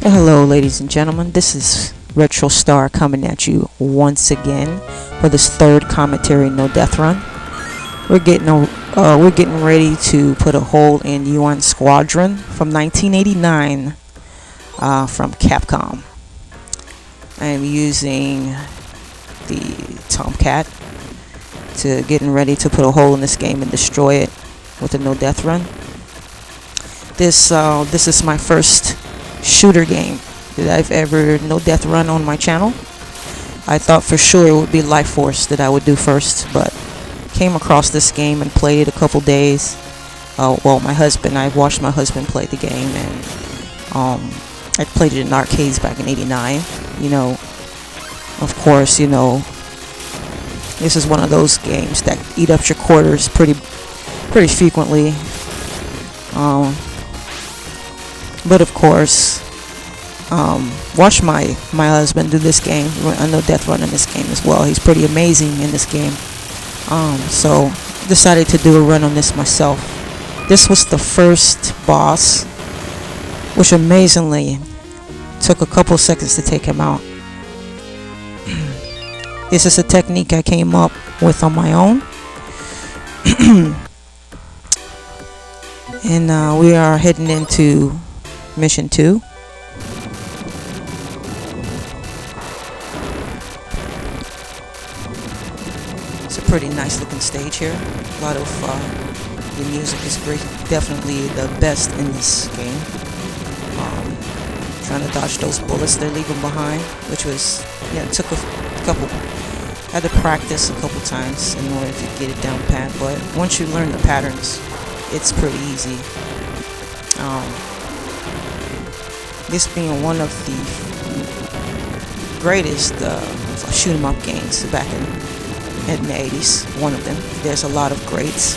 Hello, ladies and gentlemen. This is Retro Star coming at you once again for this third commentary no death run. We're getting ready to put a hole in U.N.Squadron from 1989 from Capcom. I am using the Tomcat to getting ready to put a hole in this game and destroy it with a no death run. This is my first shooter game that I've ever no death run on my channel. I thought for sure it would be Life Force that I would do first, but came across this game and played it a couple days. I watched my husband play the game, and I played it in arcades back in '89. Of course, this is one of those games that eat up your quarters pretty frequently. But of course, watch my husband do this game. I know death run in this game as well. He's pretty amazing in this game. So decided to do a run on this myself. This was the first boss, which amazingly took a couple seconds to take him out. This is a technique I came up with on my own. And we are heading into Mission 2. It's a pretty nice looking stage here. A lot of the music is great. Definitely the best in this game. Trying to dodge those bullets they're leaving behind, which was, took a couple. Had to practice a couple times in order to get it down pat. But once you learn the patterns, it's pretty easy. This being one of the greatest shoot 'em up games back in the 80s, one of them. There's a lot of greats,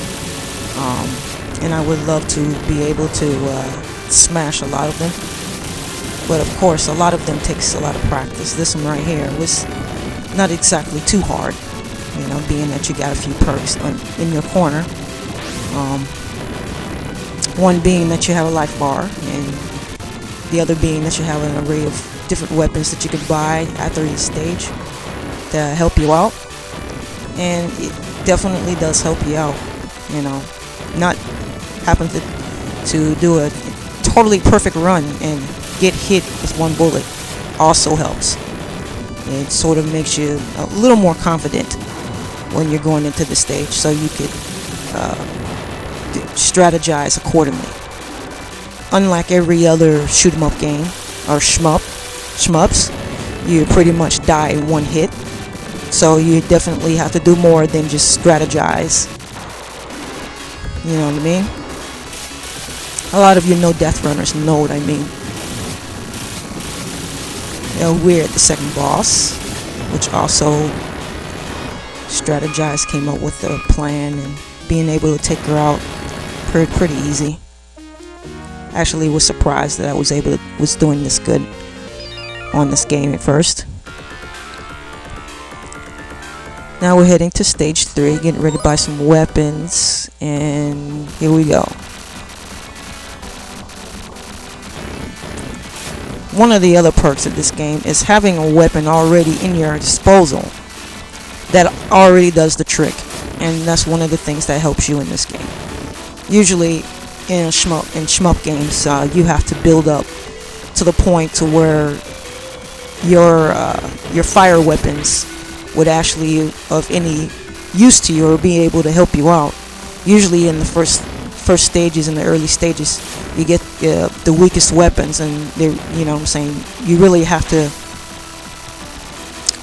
and I would love to be able to smash a lot of them. But of course, a lot of them takes a lot of practice. This one right here was not exactly too hard, being that you got a few perks in your corner. One being that you have a life bar, and the other being that you have an array of different weapons that you can buy after each stage to help you out. And it definitely does help you out. Not happen to do a totally perfect run and get hit with one bullet also helps. It sort of makes you a little more confident when you're going into the stage, so you could strategize accordingly. Unlike every other shoot 'em up game or shmups, you pretty much die in one hit. So you definitely have to do more than just strategize. You know what I mean? A lot of you no death runners know what I mean. We're at the second boss, which also strategized, came up with a plan, and being able to take her out pretty easy. Actually was surprised that I was doing this good on this game at first. Now we're heading to stage 3, getting ready to buy some weapons, and here we go. One of the other perks of this game is having a weapon already in your disposal that already does the trick, and that's one of the things that helps you in this game. Usually in shmup games, you have to build up to the point to where your fire weapons would actually of any use to you or be able to help you out. Usually in the first stages, in the early stages, you get the weakest weapons, and you really have to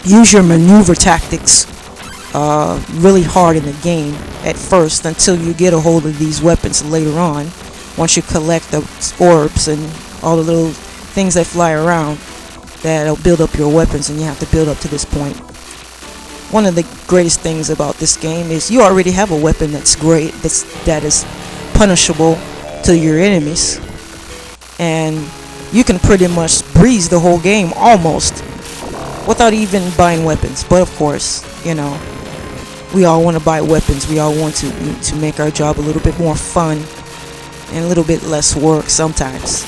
use your maneuver tactics really hard in the game at first until you get a hold of these weapons later on. Once you collect the orbs and all the little things that fly around, that'll build up your weapons, and you have to build up to this point. One of the greatest things about this game is you already have a weapon that's great, that is punishable to your enemies, and you can pretty much breeze the whole game almost without even buying weapons. But of course, we all want to buy weapons. We all want to make our job a little bit more fun and a little bit less work sometimes.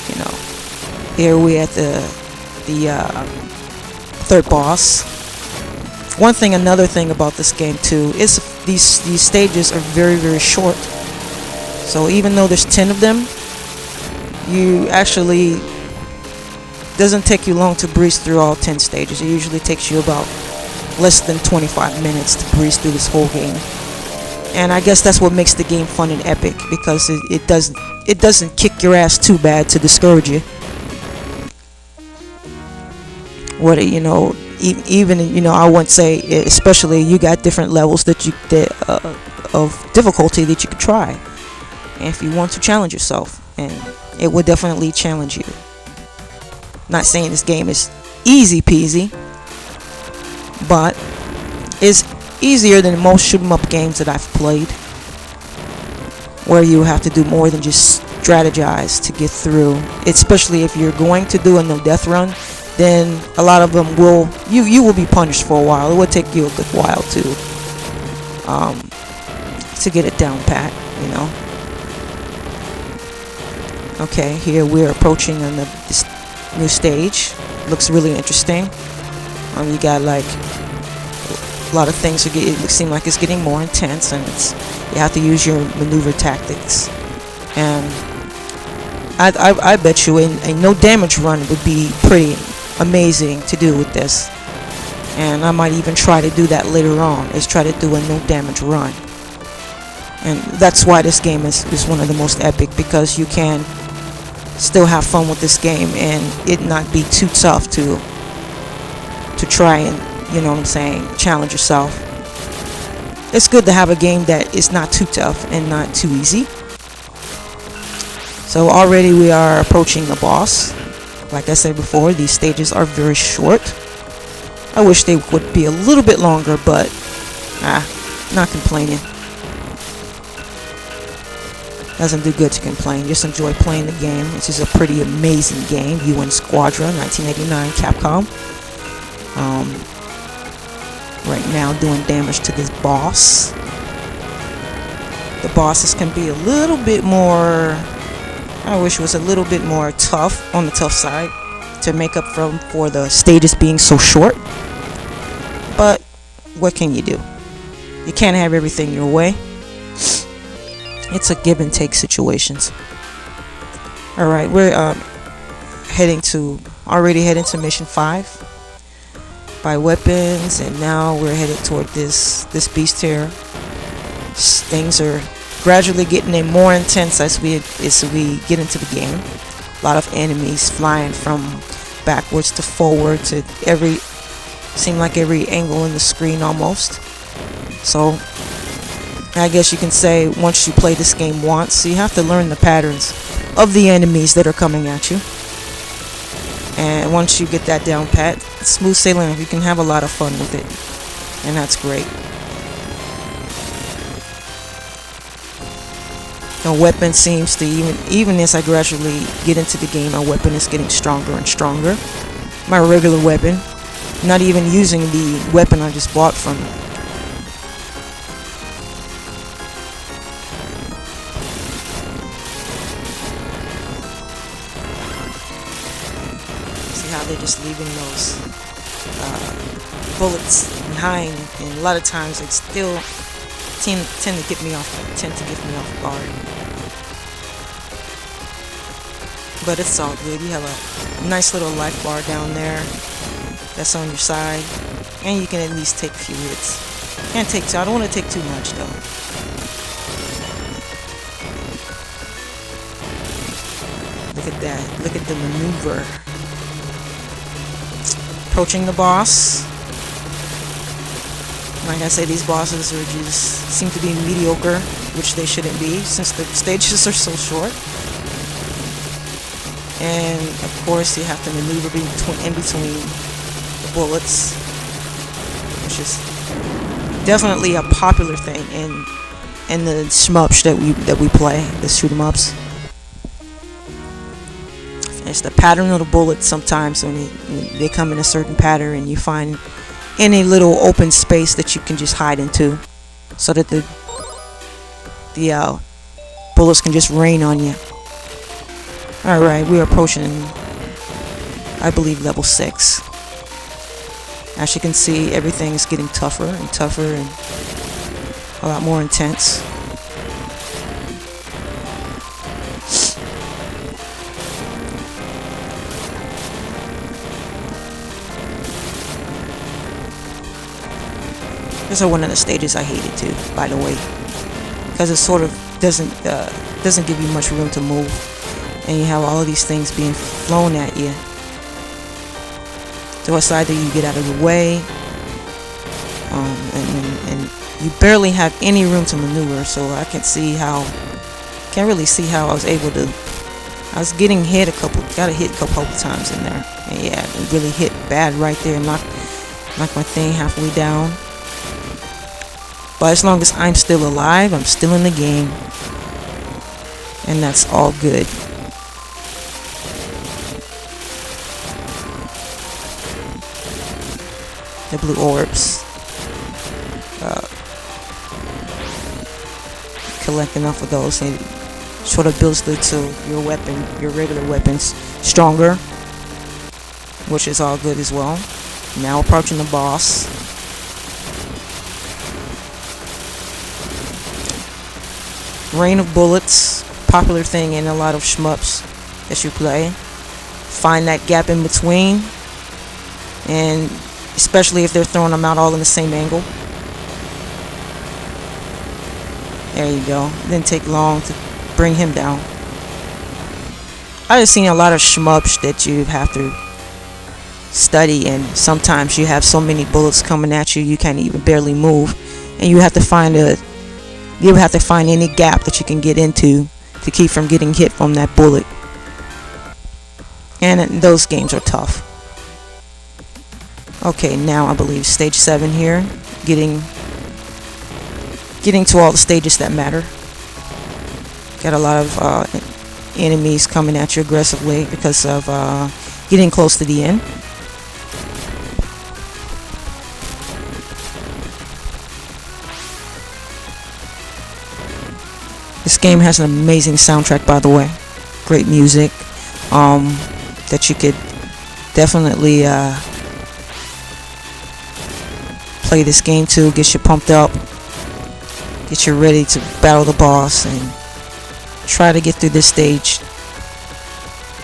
Here we at the third boss. Another thing about this game too is these stages are very short. So even though there's 10 of them, you actually doesn't take you long to breeze through all 10 stages. It usually takes you about less than 25 minutes to breeze through this whole game. And I guess that's what makes the game fun and epic, because it doesn't kick your ass too bad to discourage you. What even I wouldn't say, especially you got different levels of difficulty that you could try, and if you want to challenge yourself, and it would definitely challenge you. Not saying this game is easy peasy, but it's easier than most shoot 'em up games that I've played, where you have to do more than just strategize to get through. Especially if you're going to do a no death run, then a lot of them you will be punished for a while. It will take you a good while to get it down pat, Okay, here we're approaching on this new stage. Looks really interesting. You got like a lot of things. It seems like it's getting more intense, and you have to use your maneuver tactics. And I bet you a no damage run would be pretty amazing to do with this. And I might even try to do that later on, is try to do a no damage run. And that's why this game is one of the most epic, because you can still have fun with this game and it not be too tough to try and, challenge yourself. It's good to have a game that is not too tough and not too easy. So already we are approaching the boss. Like I said before, these stages are very short. I wish they would be a little bit longer, but not complaining. Doesn't do good to complain. Just enjoy playing the game. This is a pretty amazing game. U.N.Squadron, 1989, Capcom. Right now doing damage to this boss. The bosses can be a little bit more, I wish it was a little bit more tough, on the tough side, to make up for the stages being so short. But what can you do? You can't have everything your way. It's a give and take situations. Alright, we're already heading to mission 5. Buy weapons, and now we're headed toward this beast here. Things are gradually getting more intense as we get into the game. A lot of enemies flying from backwards to forward to seem like every angle in the screen almost. So I guess you can say, once you play this game once, you have to learn the patterns of the enemies that are coming at you. And once you get that down pat, it's smooth sailing. You can have a lot of fun with it, and that's great. The weapon seems to, even as I gradually get into the game, my weapon is getting stronger and stronger. My regular weapon, not even using the weapon I just bought from they're just leaving those bullets behind, and a lot of times they still tend to get me off guard. But it's all good. You have a nice little life bar down there that's on your side, and you can at least take a few hits. Can't take two. I don't want to take too much though. Look at that. Look at the maneuver. Approaching the boss. Like I say, these bosses seem to be mediocre, which they shouldn't be, since the stages are so short. And of course, you have to maneuver in between the bullets, which is definitely a popular thing in the shmups that we play, the shoot 'em ups. It's the pattern of the bullets. Sometimes when they come in a certain pattern, and you find any little open space that you can just hide into, so that the bullets can just rain on you. Alright, we're approaching I believe level 6. As you can see, everything's getting tougher and tougher and a lot more intense. This is one of the stages I hated too, by the way, because it sort of doesn't give you much room to move, and you have all of these things being flown at you. So it's either you get out of the way, and you barely have any room to maneuver. So I can't really see how I was able to. I was getting hit got hit a couple times in there, and yeah, it really hit bad right there, and knocked my thing halfway down. But as long as I'm still alive, I'm still in the game, and that's all good. The blue orbs. Collect enough of those, and it sort of builds your regular weapons stronger, which is all good as well. Now approaching the boss. Rain of bullets, popular thing in a lot of shmups that you play. Find that gap in between, and especially if they're throwing them out all in the same angle. There you go. It didn't take long to bring him down. I've seen a lot of shmups that you have to study, and sometimes you have so many bullets coming at you, you can't even barely move, and you have to find any gap that you can get into to keep from getting hit from that bullet. And those games are tough. Okay, now I believe stage 7 here, getting to all the stages that matter. Got a lot of enemies coming at you aggressively because of getting close to the end. This game has an amazing soundtrack, by the way. Great music that you could definitely play this game to, get you pumped up, get you ready to battle the boss, and try to get through this stage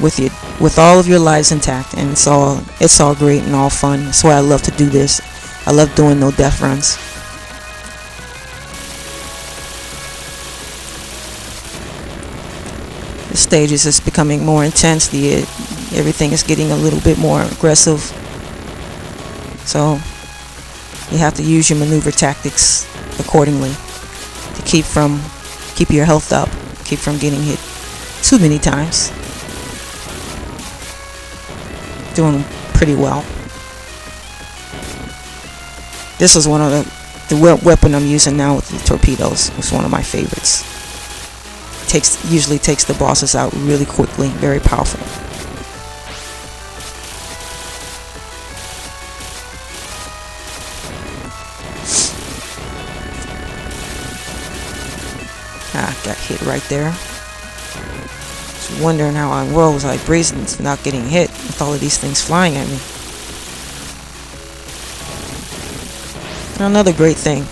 with all of your lives intact. And it's all great and all fun. That's why I love to do this. I love doing no death runs. The stage is just becoming more intense. Everything is getting a little bit more aggressive. So you have to use your maneuver tactics accordingly to keep your health up, keep from getting hit too many times. Doing pretty well. This is one of the weapon I'm using now with the torpedoes. It's one of my favorites. Usually takes the bosses out really quickly. Very powerful. Got hit right there. Just wondering how I was like brazen not getting hit with all of these things flying at me. And another great thing,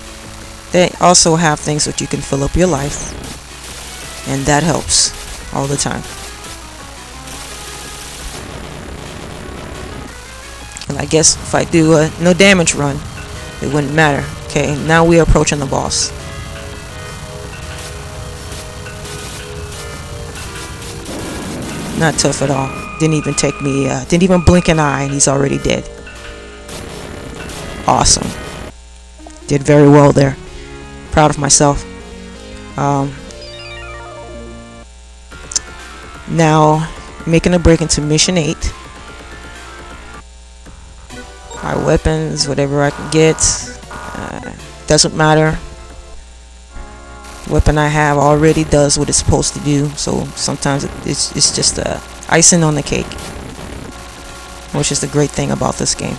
they also have things that you can fill up your life. And that helps all the time. And I guess if I do a no damage run, it wouldn't matter. Okay, now we are approaching the boss. Not tough at all. Didn't even blink an eye, and he's already dead. Awesome. Did very well there. Proud of myself. Now, making a break into mission 8. My weapons, whatever I can get, doesn't matter. The weapon I have already does what it's supposed to do, so sometimes it's just icing on the cake, which is the great thing about this game.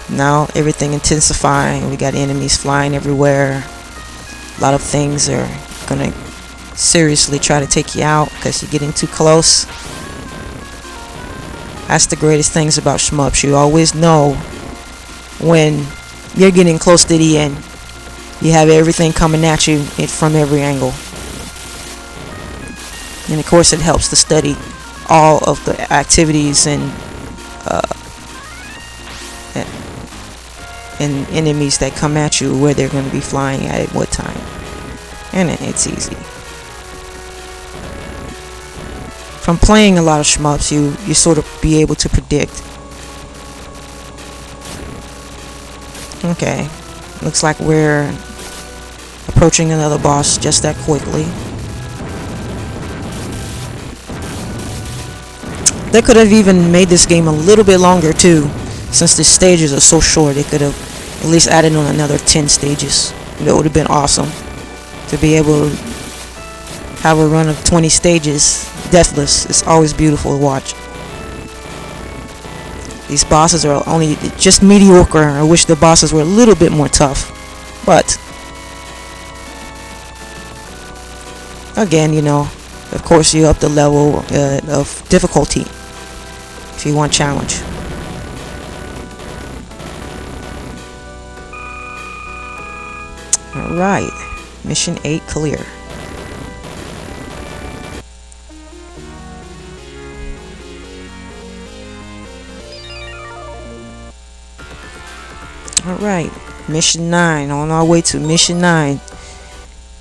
Now everything intensifying. We got enemies flying everywhere. A lot of things are gonna seriously try to take you out because you're getting too close. That's the greatest things about shmups. You always know when you're getting close to the end. You have everything coming at you from every angle. And of course it helps to study all of the activities and enemies that come at you, where they're going to be flying at what time. And it's easy. From playing a lot of shmups, you sort of be able to predict. Okay, looks like we're approaching another boss just that quickly. They could have even made this game a little bit longer too, since the stages are so short. They could have at least added on another 10 stages. That would have been awesome, to be able to have a run of 20 stages deathless. It's always beautiful to watch. These bosses are only just mediocre. I wish the bosses were a little bit more tough, but again, you know, of course you up the level of difficulty if you want challenge. Alright, mission 8 clear. Alright, mission 9, on our way to mission 9.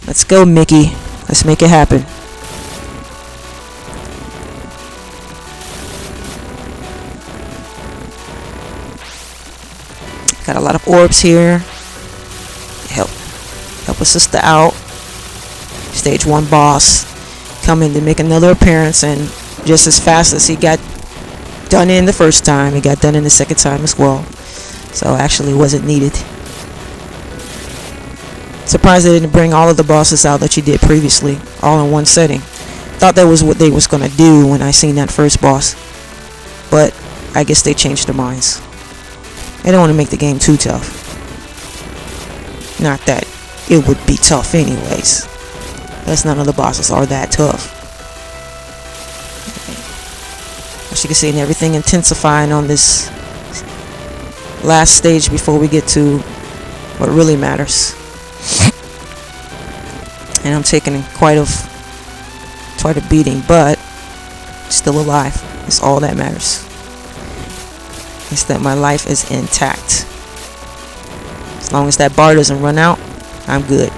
Let's go, Mickey. Let's make it happen. Got a lot of orbs here. Help a sister out. Stage 1 boss coming to make another appearance, and just as fast as he got done in the first time, he got done in the second time as well. So actually wasn't needed. Surprised they didn't bring all of the bosses out that you did previously, all in one setting. Thought that was what they was gonna do when I seen that first boss, but I guess they changed their minds. They don't want to make the game too tough. Not that it would be tough anyways. That's none of the bosses are that tough. As you can see, and everything intensifying on this last stage before we get to what really matters. And I'm taking quite a beating, but still alive. It's all that matters. It's that my life is intact. As long as that bar doesn't run out, I'm good.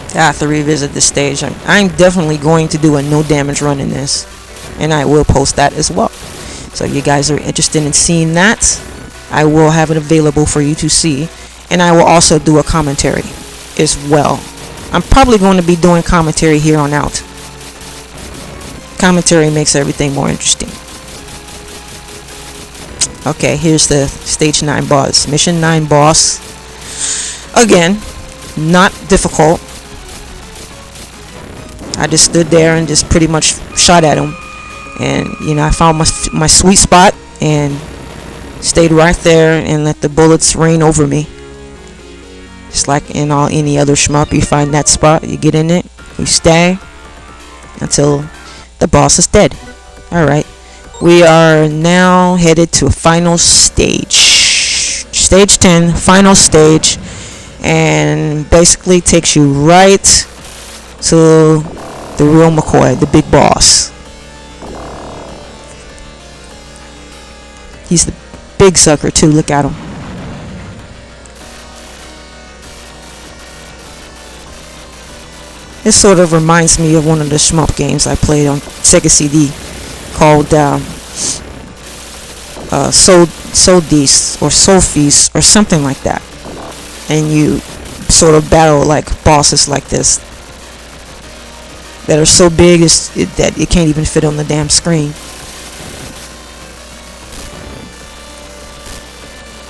I have to revisit this stage. I'm definitely going to do a no damage run in this, and I will post that as well. So if you guys are interested in seeing that, I will have it available for you to see, and I will also do a commentary as well. I'm probably going to be doing commentary here on out. Commentary makes everything more interesting. Okay, here's the stage 9 boss. Mission 9 boss. Again, not difficult. I just stood there and just pretty much shot at him. And, you know, I found my sweet spot and stayed right there and let the bullets rain over me. Just like in any other shmup, you find that spot, you get in it, you stay until the boss is dead. Alright, we are now headed to a final stage. Stage 10, final stage, and basically takes you right to the real McCoy, the big boss. He's the big sucker too, look at him. This sort of reminds me of one of the shmup games I played on Sega CD called Soul Feast or Soul Feast or something like that. And you sort of battle like bosses like this that are so big that it can't even fit on the damn screen.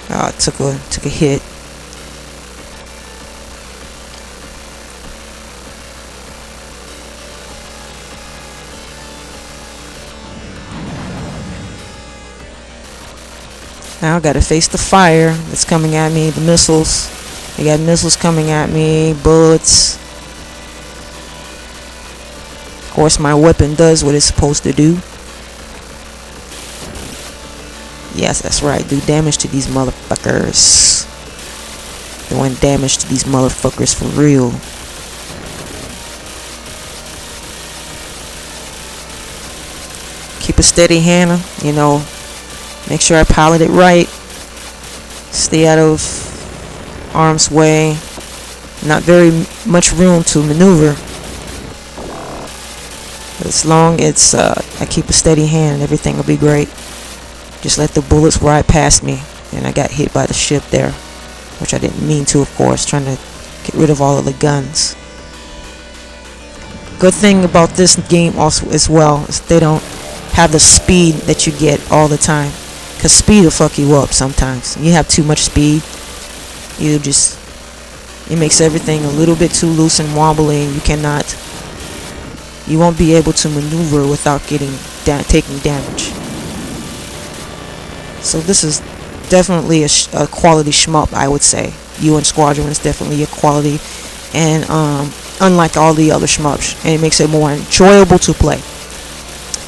Oh, it took a hit. Now I gotta face the fire that's coming at me, the missiles. I got missiles coming at me, bullets. Of course, my weapon does what it's supposed to do. Yes, that's right. Do damage to these motherfuckers. Doing damage to these motherfuckers for real. Keep a steady hand, you know. Make sure I pilot it right. Stay out of harm's way. Not very much room to maneuver. But as long as I keep a steady hand, everything will be great. Just let the bullets ride past me. And I got hit by the ship there. Which I didn't mean to, of course. Trying to get rid of all of the guns. Good thing about this game also as well is they don't have the speed that you get all the time. Because speed will fuck you up sometimes. You have too much speed. It makes everything a little bit too loose and wobbly. And you won't be able to maneuver without taking damage. So this is definitely a quality shmup, I would say. U.N.Squadron is definitely a quality. And unlike all the other shmups. And it makes it more enjoyable to play.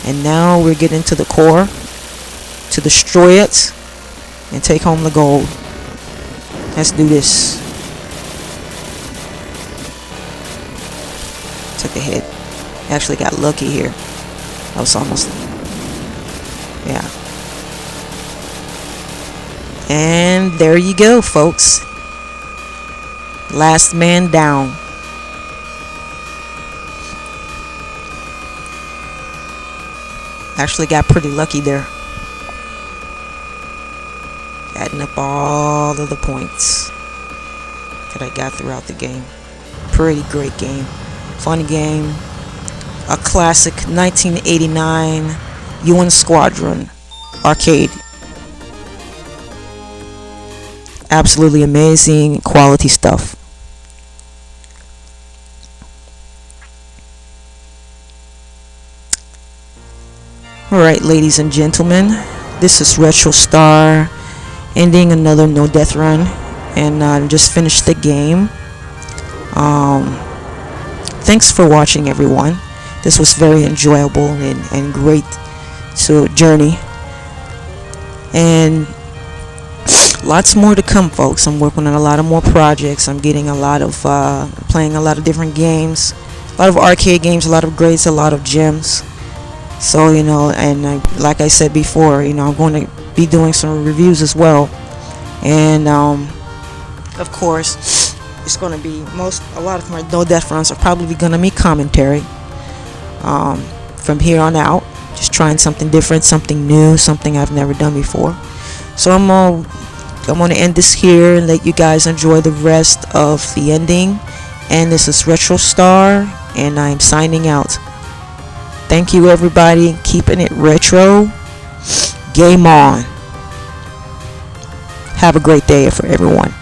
And now we're getting to the core. To destroy it and take home the gold. Let's do this. Took a hit. Actually got lucky here. I was almost. Yeah. And there you go, folks. Last man down. Actually got pretty lucky there. Adding up all of the points that I got throughout the game. Pretty great game. Funny game. A classic 1989 U.N.Squadron arcade. Absolutely amazing quality stuff. Alright, ladies and gentlemen. This is Retro Star. Ending another no death run, and just finished the game. Thanks for watching, everyone. This was very enjoyable and great to journey, and lots more to come, folks. I'm working on a lot of more projects. I'm getting a lot of playing a lot of different games, a lot of arcade games, a lot of greats, a lot of gems. So and like I said before, I'm going to be doing some reviews as well, and of course it's going to be a lot of my no death runs are probably going to be commentary from here on out, just trying something different, something new, something I've never done before. So I'm going to end this here and let you guys enjoy the rest of the ending. And this is Retro Star, and I'm signing out. Thank you, everybody. Keeping it retro. Game on. Have a great day for everyone.